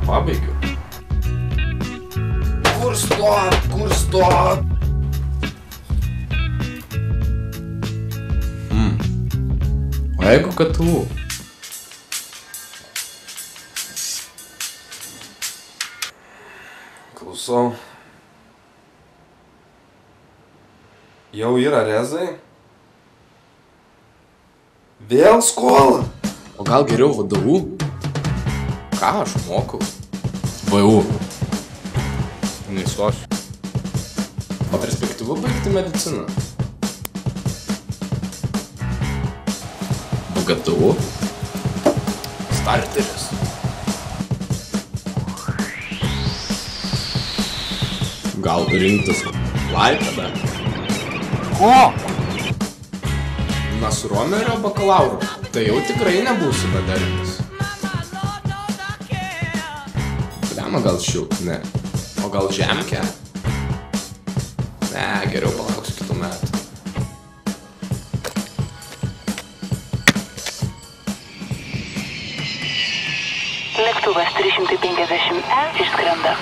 Pabaigiu. Kur stot? O jeigu KTU? Klausau. Jau yra rezai? Vėl skola? O gal geriau VDU? Ką aš mokau? VU. Neįstosiu. O perspektyvu baigti mediciną? VGTU? Starteris. Gal rinktis Klaipėdą? Ko? Na, su Romerio bakalauru. Tai jau tikrai nebūsiu bedarbis. Blema gal ne. O gal žemkę? Ne, geriau palauksiu kitų metų. Lėktuvas 350E išskrenda.